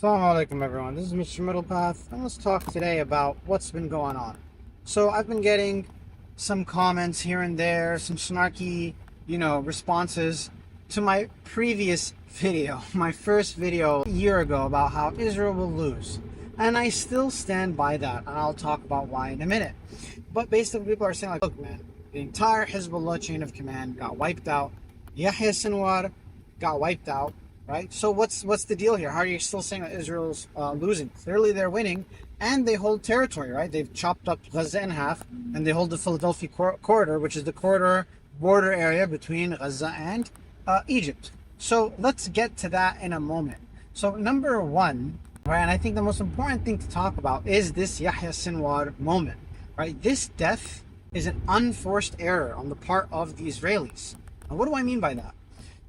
Assalamu alaikum everyone, this is Mr. Middlepath, and let's talk today about what's been going on. So I've been getting some comments here and there, some snarky, responses to my previous video, my first video a year ago about how Israel will lose. And I still stand by that, and I'll talk about why in a minute. But basically people are saying like, look man, the entire Hezbollah chain of command got wiped out. Yahya Sinwar got wiped out. Right? So what's the deal here? How are you still saying that Israel's losing? Clearly they're winning, and they hold territory, right? They've chopped up Gaza in half, and they hold the Philadelphia corridor, which is the corridor border area between Gaza and Egypt. So let's get to that in a moment. So number one, right, and I think the most important thing to talk about is this Yahya Sinwar moment, right? This death is an unforced error on the part of the Israelis. And what do I mean by that?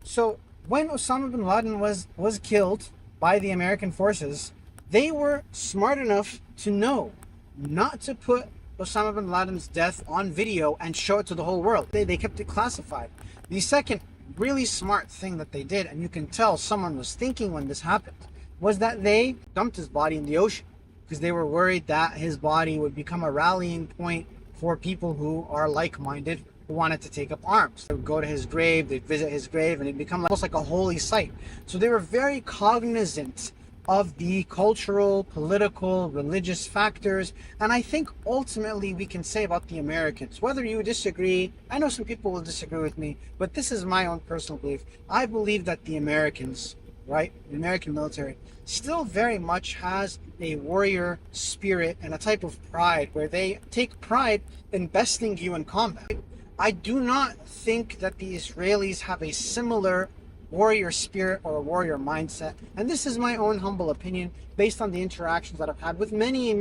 So when Osama bin Laden was killed by the American forces, they were smart enough to know not to put Osama bin Laden's death on video and show it to the whole world. They kept it classified. The second really smart thing that they did, and you can tell someone was thinking when this happened, was that they dumped his body in the ocean because they were worried that his body would become a rallying point for people who are like-minded, who wanted to take up arms. They would go to his grave, they'd visit his grave, and it'd become almost like a holy site. So they were very cognizant of the cultural, political, religious factors. And I think ultimately we can say about the Americans, whether you disagree, I know some people will disagree with me, but this is my own personal belief. I believe that the Americans, right, the American military, still very much has a warrior spirit and a type of pride where they take pride in besting you in combat. I do not think that the Israelis have a similar warrior spirit or a warrior mindset. And this is my own humble opinion based on the interactions that I've had with many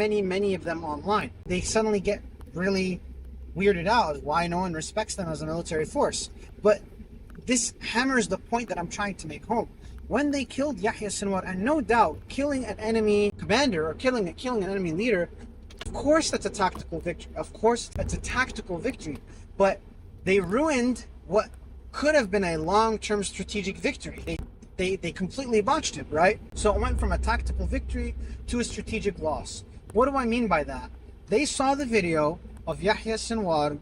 of them online. They suddenly get really weirded out as why no one respects them as a military force. But this hammers the point that I'm trying to make home. When they killed Yahya Sinwar, and no doubt killing an enemy commander or killing an enemy leader, of course that's a tactical victory. Of course that's a tactical victory. But they ruined what could have been a long-term strategic victory. They completely botched it, right? So it went from a tactical victory to a strategic loss. What do I mean by that? They saw the video of Yahya Sinwar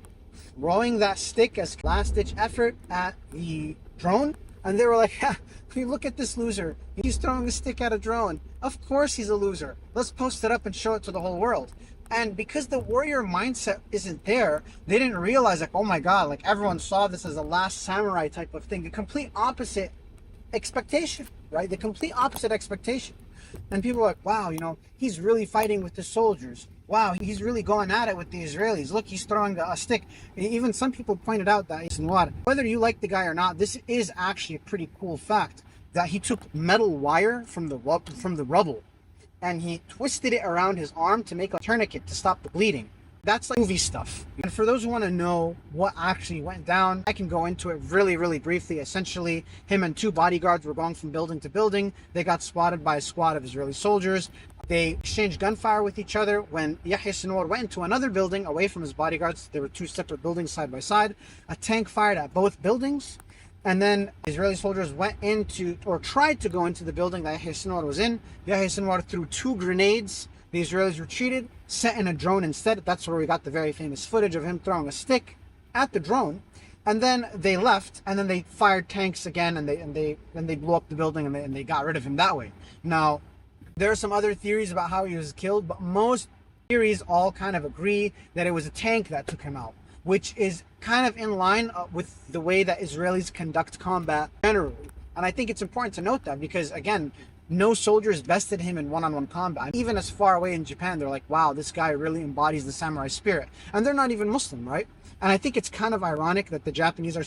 throwing that stick as last-ditch effort at the drone, and they were like, yeah, look at this loser. He's throwing a stick at a drone. Of course he's a loser. Let's post it up and show it to the whole world. And because the warrior mindset isn't there, they didn't realize like, oh my God, like everyone saw this as a last samurai type of thing. The complete opposite expectation, right? The complete opposite expectation. And people are like, wow, he's really fighting with the soldiers. Wow, he's really going at it with the Israelis. Look, he's throwing a stick. Even some people pointed out that whether you like the guy or not, this is actually a pretty cool fact that he took metal wire from the rubble and he twisted it around his arm to make a tourniquet to stop the bleeding. That's like movie stuff. And for those who want to know what actually went down, I can go into it really briefly. Essentially, him and two bodyguards were going from building to building. They got spotted by a squad of Israeli soldiers. They exchanged gunfire with each other. When Yahya Sinwar went into another building away from his bodyguards, there were two separate buildings side by side. A tank fired at both buildings. And then Israeli soldiers went into, or tried to go into the building that Yahya Sinwar was in. Yahya Sinwar threw two grenades. The Israelis retreated, sent in a drone instead. That's where we got the very famous footage of him throwing a stick at the drone. And then they left, and then they fired tanks again, and they blew up the building, and they got rid of him that way. Now, there are some other theories about how he was killed, but most theories all kind of agree that it was a tank that took him out, which is kind of in line with the way that Israelis conduct combat generally. And I think it's important to note that because, again, no soldiers bested him in one-on-one combat. Even as far away in Japan, they're like, wow, this guy really embodies the samurai spirit. And they're not even Muslim, right? And I think it's kind of ironic that the Japanese are...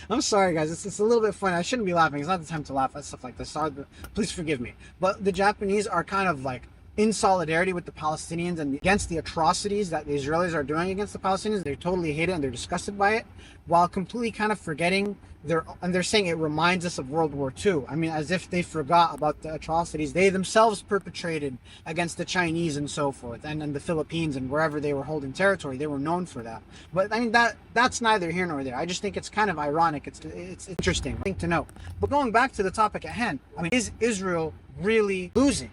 I'm sorry, guys. It's a little bit funny. I shouldn't be laughing. It's not the time to laugh at stuff like this. Sorry, please forgive me. But the Japanese are kind of like in solidarity with the Palestinians and against the atrocities that the Israelis are doing against the Palestinians. They totally hate it and they're disgusted by it, while completely kind of forgetting they're saying it reminds us of World War II. I mean, as if they forgot about the atrocities they themselves perpetrated against the Chinese and so forth, and the Philippines and wherever they were holding territory. They were known for that. But I mean, that's neither here nor there. I just think it's kind of ironic. It's interesting thing to know. But going back to the topic at hand, I mean, is Israel really losing?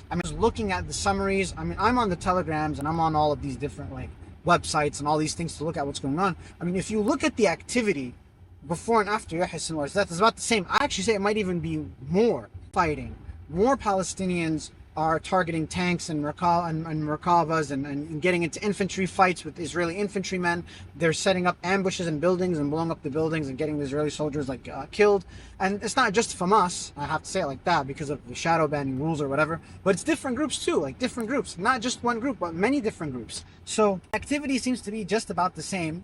I mean, I was looking at the summaries. I mean, I'm on the Telegrams and I'm on all of these different like websites and all these things to look at what's going on. I mean, if you look at the activity before and after Yahya Sinwar's death, it's about the same. I actually say it might even be more fighting. More Palestinians are targeting tanks and Merkavas and getting into infantry fights with Israeli infantrymen. They're setting up ambushes in buildings and blowing up the buildings and getting the Israeli soldiers like killed. And it's not just Hamas, I have to say it like that because of the shadow banning rules or whatever, but it's different groups too, like different groups, not just one group, but many different groups. So activity seems to be just about the same.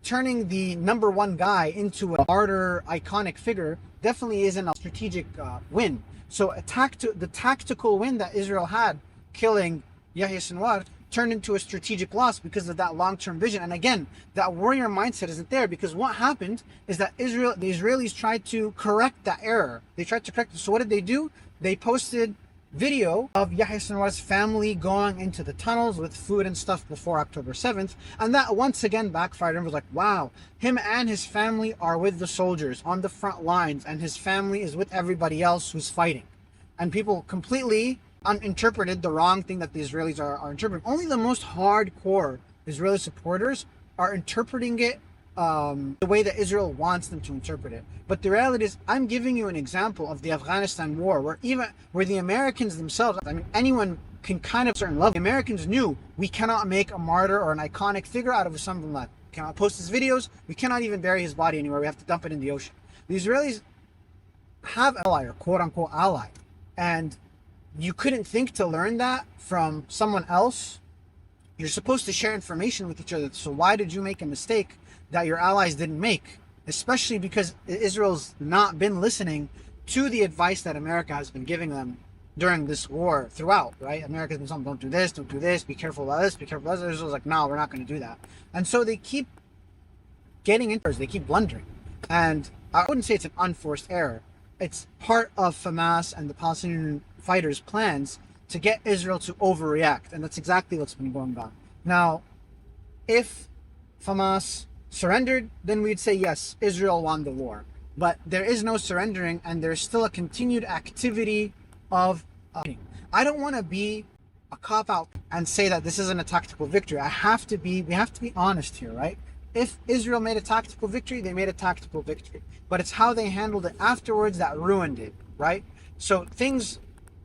Turning the number one guy into a martyr iconic figure definitely isn't a strategic win. So the tactical win that Israel had, killing Yahya Sinwar, turned into a strategic loss because of that long-term vision. And again, that warrior mindset isn't there, because what happened is that the Israelis tried to correct that error. They tried to correct it. So what did they do? They posted video of Yahya Sinwar's family going into the tunnels with food and stuff before October 7th. And that once again backfired and was like, wow, him and his family are with the soldiers on the front lines, and his family is with everybody else who's fighting. And people completely interpreted the wrong thing that the Israelis are interpreting. Only the most hardcore Israeli supporters are interpreting it the way that Israel wants them to interpret it. But the reality is, I'm giving you an example of the Afghanistan war, where the Americans themselves, I mean, anyone can kind of certain level. The Americans knew we cannot make a martyr or an iconic figure out of Osama bin Laden. We cannot post his videos. We cannot even bury his body anywhere. We have to dump it in the ocean. The Israelis have an ally, or quote unquote ally, and you couldn't think to learn that from someone else. You're supposed to share information with each other. So why did you make a mistake that your allies didn't make? Especially because Israel's not been listening to the advice that America has been giving them during this war throughout, right? America's been saying, don't do this, be careful about this, be careful about this. Israel's like, no, we're not going to do that. And so they keep getting into it, they keep blundering. And I wouldn't say it's an unforced error. It's part of Hamas and the Palestinian fighters' plans to get Israel to overreact. And that's exactly what's been going on. Now, if Hamas surrendered, then we'd say, yes, Israel won the war. But there is no surrendering, and there's still a continued activity of I don't want to be a cop-out and say that this isn't a tactical victory. we have to be honest here, right? If Israel made a tactical victory, they made a tactical victory. But it's how they handled it afterwards that ruined it, right? So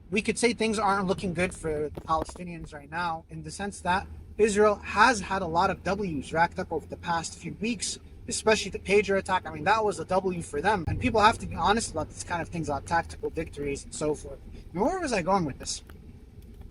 we could say things aren't looking good for the Palestinians right now, in the sense that Israel has had a lot of W's racked up over the past few weeks, especially the Pager attack. I mean, that was a W for them. And people have to be honest about this kind of things, about tactical victories and so forth. And where was I going with this?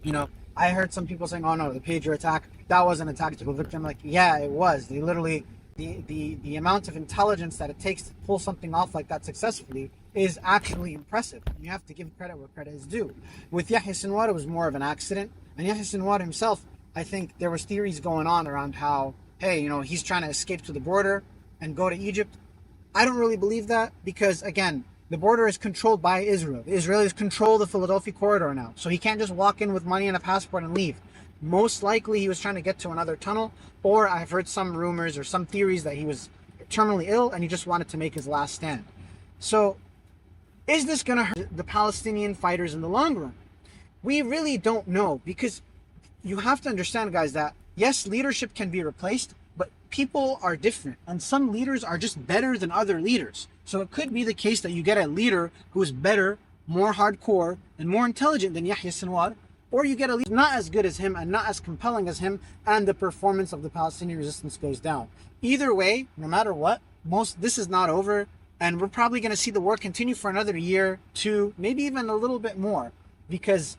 You know, I heard some people saying, oh no, the Pager attack, that wasn't a tactical victory. I'm like, yeah, it was. They literally, the amount of intelligence that it takes to pull something off like that successfully is actually impressive. And you have to give credit where credit is due. With Yahya Sinwar, it was more of an accident. And Yahya Sinwar himself, I think there was theories going on around how, hey, you know, he's trying to escape to the border and go to Egypt. I don't really believe that, because again, the border is controlled by Israel. The Israelis control the Philadelphia corridor now. So he can't just walk in with money and a passport and leave. Most likely he was trying to get to another tunnel, or I've heard some rumors or some theories that he was terminally ill and he just wanted to make his last stand. So is this going to hurt the Palestinian fighters in the long run? We really don't know, because you have to understand, guys, that yes, leadership can be replaced, but people are different, and some leaders are just better than other leaders. So it could be the case that you get a leader who is better, more hardcore, and more intelligent than Yahya Sinwar, or you get a leader not as good as him and not as compelling as him, and the performance of the Palestinian resistance goes down. Either way, no matter what, this is not over, and we're probably going to see the war continue for another year, two, maybe even a little bit more, because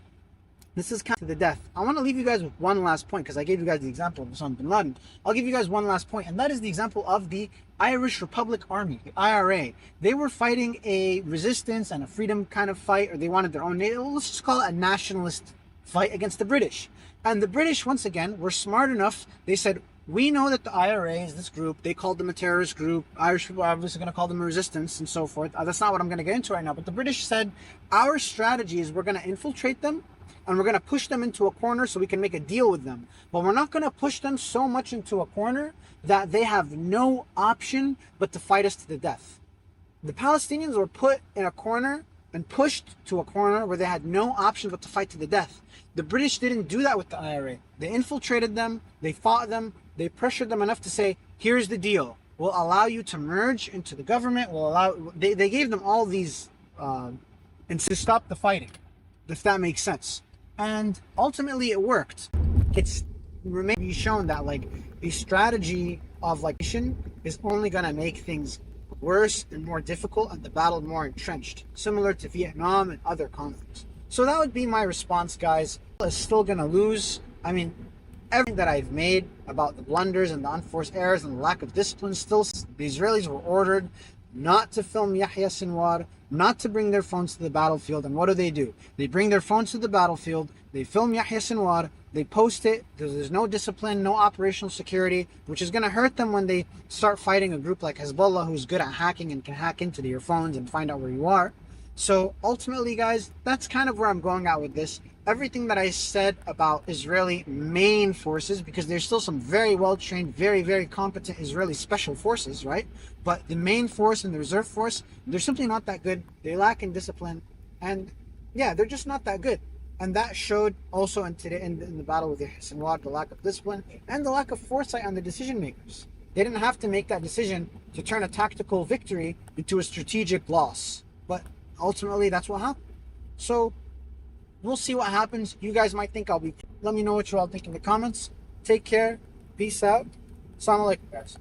this is kind of the death. I want to leave you guys with one last point, because I gave you guys the example of Osama bin Laden. I'll give you guys one last point, and that is the example of the Irish Republic Army, the IRA. They were fighting a resistance and a freedom kind of fight, or they wanted their own, let's just call it a nationalist fight against the British. And the British, once again, were smart enough. They said, we know that the IRA is this group. They called them a terrorist group. Irish people are obviously going to call them a resistance and so forth. That's not what I'm going to get into right now. But the British said, our strategy is we're going to infiltrate them and we're going to push them into a corner so we can make a deal with them. But we're not going to push them so much into a corner that they have no option but to fight us to the death. The Palestinians were put in a corner and pushed to a corner where they had no option but to fight to the death. The British didn't do that with the IRA. They infiltrated them, they fought them, they pressured them enough to say, here's the deal. We'll allow you to merge into the government. They gave them all these and to stop the fighting, if that makes sense. And ultimately it worked. It's remains shown that like the strategy of like is only gonna make things worse and more difficult and the battle more entrenched, similar to Vietnam and other conflicts. So that would be my response, guys. Is still gonna lose. I mean, everything that I've made about the blunders and the unforced errors and the lack of discipline, still the Israelis were ordered not to film Yahya Sinwar, not to bring their phones to the battlefield. And what do? They bring their phones to the battlefield, they film Yahya Sinwar, they post it. There's no discipline, no operational security, which is going to hurt them when they start fighting a group like Hezbollah, who's good at hacking and can hack into your phones and find out where you are. So ultimately, guys, that's kind of where I'm going at with this. Everything that I said about Israeli main forces, because there's still some very well-trained, very, very competent Israeli special forces, right? But the main force and the reserve force, they're simply not that good. They lack in discipline. And yeah, they're just not that good. And that showed also in the battle with Yahya Sinwar, the lack of discipline and the lack of foresight on the decision makers. They didn't have to make that decision to turn a tactical victory into a strategic loss. But ultimately, that's what happened. So we'll see what happens. You guys might think I'll be... Let me know what you all think in the comments. Take care. Peace out. Assalamu alaikum, guys.